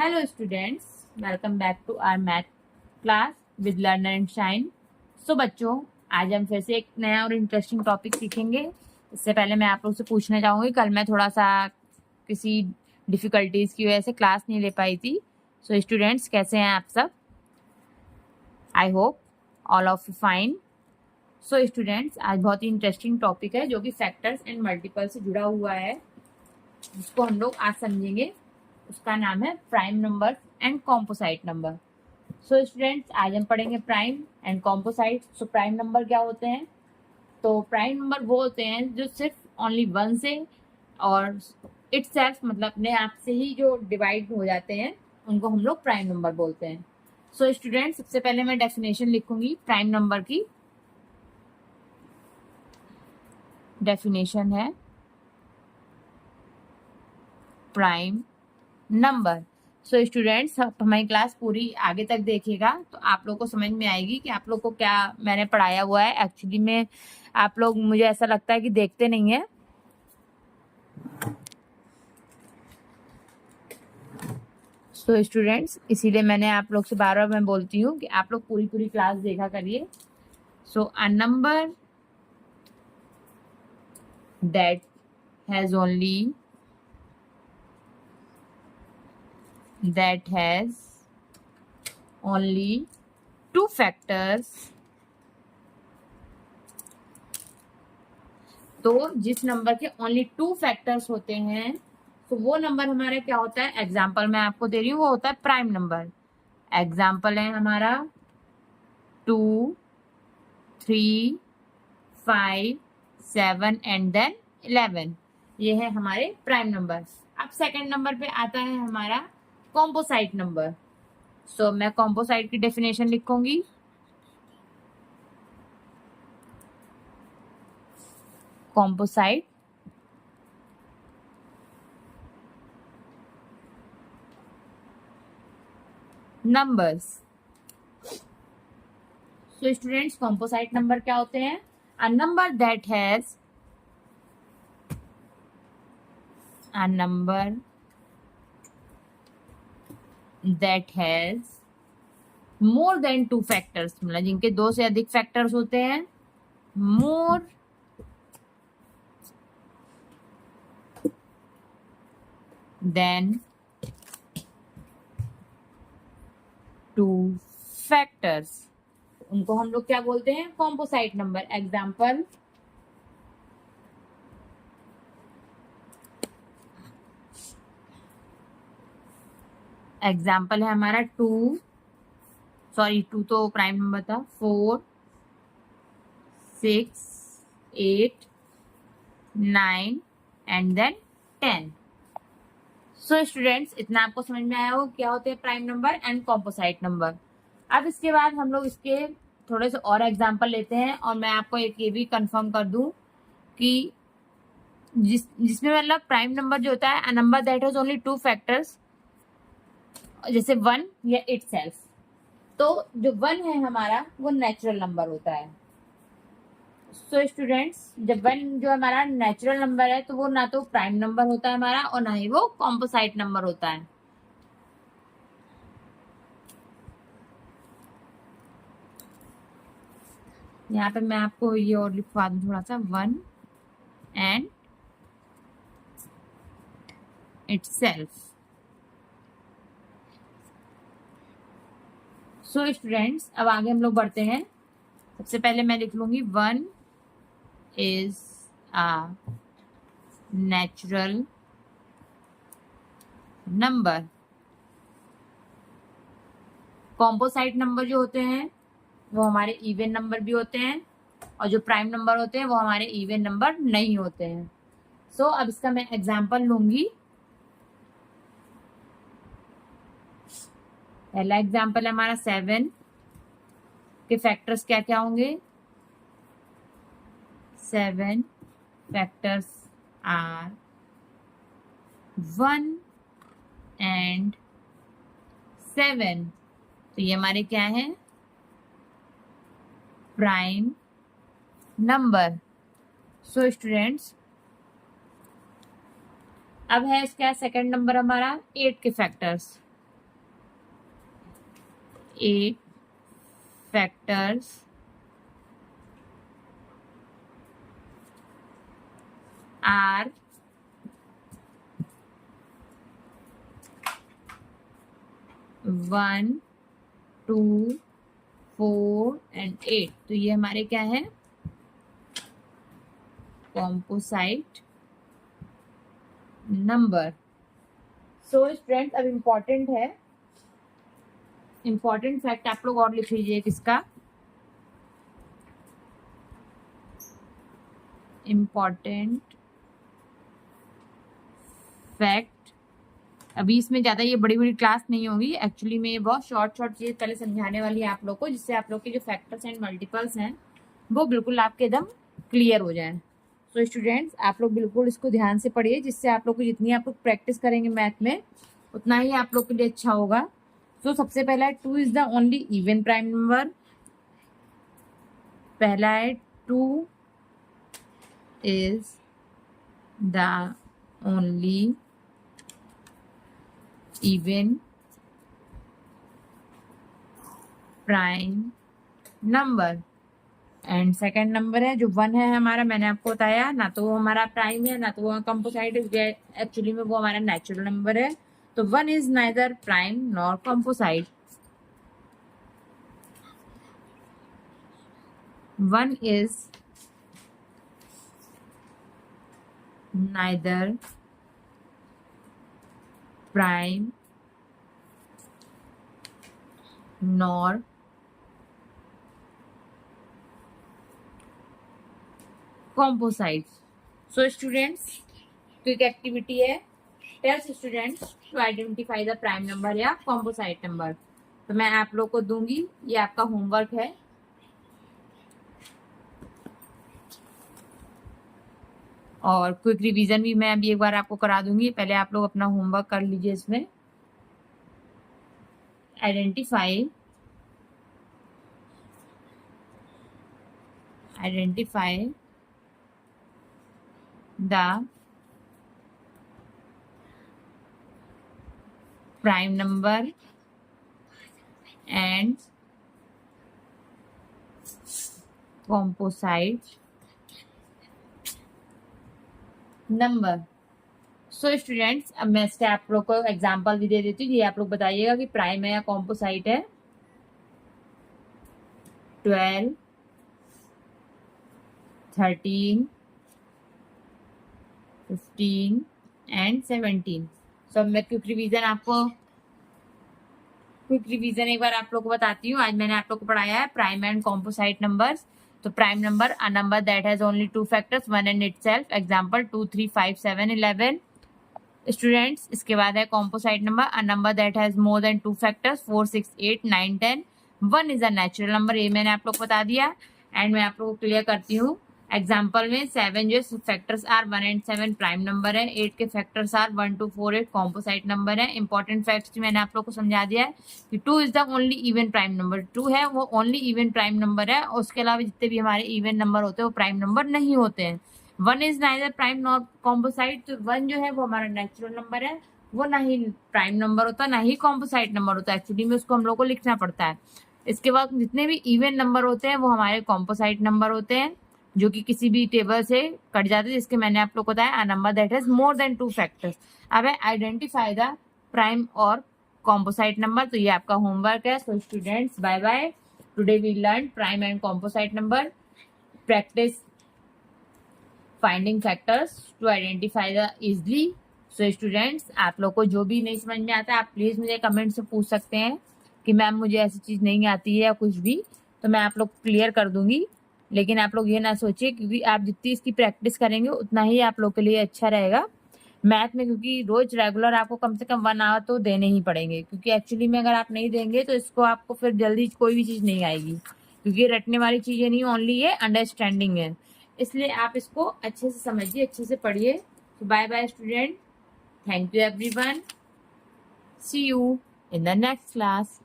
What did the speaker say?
Hello students, welcome back to our math class with Learner and Shine. So बच्चों, आज हम फिर से एक नया और इंटरेस्टिंग टॉपिक सीखेंगे। इससे पहले मैं आप लोग से पूछना चाहूँगी, कल मैं थोड़ा सा किसी डिफ़िकल्टीज़ की वजह से क्लास नहीं ले पाई थी। सो स्टूडेंट्स, कैसे हैं आप सब? I hope all of you fine. So students, आज बहुत ही इंटरेस्टिंग टॉपिक है जो कि फैक्टर्स एंड मल्टीपल से जुड़ा हुआ है, जिसको हम लोग आज समझेंगे। उसका नाम है prime number and composite number. So students, आज हम पढ़ेंगे prime and composite. So prime number क्या होते हैं? तो प्राइम नंबर वो होते हैं जो सिर्फ ओनली वन से और इटसेल्फ मतलब अपने आप से ही जो डिवाइड हो जाते हैं, उनको हम लोग प्राइम नंबर बोलते हैं। सो स्टूडेंट्स, सबसे पहले मैं डेफिनेशन लिखूंगी प्राइम नंबर की। डेफिनेशन है प्राइम नंबर। सो स्टूडेंट्स, हमारी क्लास पूरी आगे तक देखिएगा तो आप लोग को समझ में आएगी कि आप लोग को क्या मैंने पढ़ाया हुआ है। एक्चुअली में आप लोग, मुझे ऐसा लगता है कि देखते नहीं है। सो स्टूडेंट्स, इसीलिए मैंने आप लोग से बार बार मैं बोलती हूँ कि आप लोग पूरी क्लास देखा करिए। So a number that has only two factors, तो जिस नंबर के ओनली टू फैक्टर्स होते हैं तो वो नंबर हमारा क्या होता है? एग्जाम्पल मैं आपको दे रही हूँ, वो होता है प्राइम नंबर। एग्जाम्पल है हमारा 2, 3, 5, 7 एंड देन 11। ये है हमारे प्राइम नंबर। अब सेकंड नंबर पे आता है हमारा कॉम्पोसाइट नंबर। सो मैं कॉम्पोसाइट की डेफिनेशन लिखूंगी। कॉम्पोसाइट नंबर्स। सो स्टूडेंट्स, कॉम्पोसाइट नंबर क्या होते हैं? अ number that has more then two factors, मतलब जिनके दो से अधिक फैक्टर्स होते हैं। मोर देन टू फैक्टर्स, उनको हम लोग क्या बोलते हैं? कॉम्पोसाइट नंबर। एग्जाम्पल है हमारा 2 तो प्राइम नंबर था। 4, 6, 8, 9 एंड देन 10। सो स्टूडेंट्स, इतना आपको समझ में आया हो क्या होते हैं prime number and composite number. अब इसके बाद हम लोग इसके थोड़े से और एग्जाम्पल लेते हैं, और मैं आपको एक ये भी कंफर्म कर दूं कि जिसमें मतलब प्राइम नंबर जो होता है, अ number that has only two factors, जैसे 1 या इटसेल्फ। तो जो 1 है हमारा, वो नेचुरल नंबर होता है। सो स्टूडेंट्स, जब 1 जो हमारा नेचुरल नंबर है, तो वो ना तो प्राइम नंबर होता है हमारा और ना ही वो कॉम्पोसाइट नंबर होता है। यहाँ पे मैं आपको ये और लिखवा दूं थोड़ा सा, 1 एंड इटसेल्फ। सो स्टूडेंट्स, अब आगे हम लोग बढ़ते हैं। सबसे पहले मैं लिख लूंगी 1 is a natural number. Composite number जो होते हैं वो हमारे इवन नंबर भी होते हैं, और जो प्राइम नंबर होते हैं वो हमारे इवन नंबर नहीं होते हैं। सो अब इसका मैं एग्जांपल लूंगी। पहला एग्जांपल है हमारा 7 के फैक्टर्स क्या क्या होंगे? 7 फैक्टर्स आर 1 एंड 7। तो ये हमारे क्या है? Prime number. सो स्टूडेंट्स, अब है इसका सेकंड नंबर हमारा 8 के फैक्टर्स। 8 factors are 1, 2, 4 and 8। तो ये हमारे क्या है, कॉम्पोसाइट नंबर। सो स्टूडेंट अब इम्पॉर्टेंट है, इम्पॉर्टेंट फैक्ट आप लोग और लिख लीजिए किसका, इम्पॉर्टेंट फैक्ट। अभी इसमें ज़्यादा ये बड़ी बड़ी क्लास नहीं होगी, एक्चुअली में ये बहुत शॉर्ट चीज़ पहले समझाने वाली है आप लोग को, जिससे आप लोग के जो फैक्टर्स एंड मल्टीपल्स हैं वो बिल्कुल आपके एकदम क्लियर हो जाए। सो स्टूडेंट्स आप लोग बिल्कुल इसको ध्यान से पढ़िए, जिससे आप लोग को जितनी आप लोग प्रैक्टिस करेंगे मैथ में उतना ही आप लोग के लिए अच्छा होगा। सो सबसे पहला है 2 is the only even prime number. पहला है 2 is the only even prime number. And second number है जो 1 है हमारा, मैंने आपको बताया ना तो वो हमारा प्राइम है ना तो वो कंपोसाइट है, एक्चुअली में वो हमारा नेचुरल नंबर है। तो 1 is neither prime nor composite. 1 is neither prime nor composites। So students, quick activity है, tells students to identify the prime number या कॉम्पोसाइट नंबर। तो मैं आप लोग को दूंगी, ये आपका होमवर्क है। और क्विक रिवीजन भी मैं अभी एक बार आपको करा दूंगी, पहले आप लोग अपना होमवर्क कर लीजिए। इसमें identify the prime number and composite number। So students अब मैं इसके आप लोग को एग्जांपल भी दे देती हूँ, ये आप लोग बताइएगा कि प्राइम है या कॉम्पोसाइट है। 12, 13, 15 एंड 17। सो मैं क्विक रिवीजन एक बार आप लोग को बताती हूँ। आज मैंने आप लोग को पढ़ाया है प्राइम एंड कॉम्पोसाइट नंबर्स। तो prime number a number that has only 2 factors 1 and itself, example 2, 3, 5, 7, 11। Students इसके बाद है composite number a number that has more than 2 factors 4, 6, 8, 9, 10। 1 is a natural number, ये मैंने आप लोग को बता दिया। एंड मैं आप लोग को क्लियर करती हूँ एग्जाम्पल में। 7 जो factors are 1 and 7 prime number है, 8 के फैक्टर्स आर 1, 2, 4, 8 कॉम्पोसाइट नंबर है। इंपॉर्टेंट फैक्ट्स मैंने आप लोग को समझा दिया है कि 2 is the only even prime number. 2 है वो ओनली इवन प्राइम नंबर है, और उसके अलावा जितने भी हमारे इवन नंबर होते हैं वो प्राइम नंबर नहीं होते हैं। 1 इज नाइदर प्राइम नॉट कॉम्पोसाइट। तो 1 जो है वो हमारा नेचुरल नंबर है, वो ना ही प्राइम नंबर होता ना ही कॉम्पोसाइट नंबर होता है, एक्चुअली में उसको हम लोग को लिखना पड़ता है। इसके बाद जितने भी इवन नंबर होते हैं वो हमारे कॉम्पोसाइट नंबर होते हैं, जो कि किसी भी टेबल से कट जाते हैं, जिसके मैंने आप लोग को बताया अ number that has more than 2 factors. अब है आइडेंटिफाई द प्राइम और कॉम्पोसाइट नंबर। तो ये आपका होमवर्क है। So students bye bye, today we learn prime and composite number, practice finding factors to identify the easily. So students आप लोग को जो भी नहीं समझ में आता है आप प्लीज मुझे कमेंट से पूछ सकते हैं कि मैम मुझे ऐसी चीज नहीं आती है या कुछ भी, तो मैं आप लोग क्लियर कर दूंगी। लेकिन आप लोग ये ना सोचिए, क्योंकि आप जितनी इसकी प्रैक्टिस करेंगे उतना ही आप लोग के लिए अच्छा रहेगा मैथ में, क्योंकि रोज रेगुलर आपको कम से कम 1 आवर तो देने ही पड़ेंगे, क्योंकि एक्चुअली में अगर आप नहीं देंगे तो इसको आपको फिर जल्दी कोई भी चीज़ नहीं आएगी, क्योंकि रटने वाली चीज़ें नहीं, ओनली ये अंडरस्टैंडिंग है। इसलिए आप इसको अच्छे से समझिए, अच्छे से पढ़िए। तो bye bye student, thank you everyone, see you in the next class.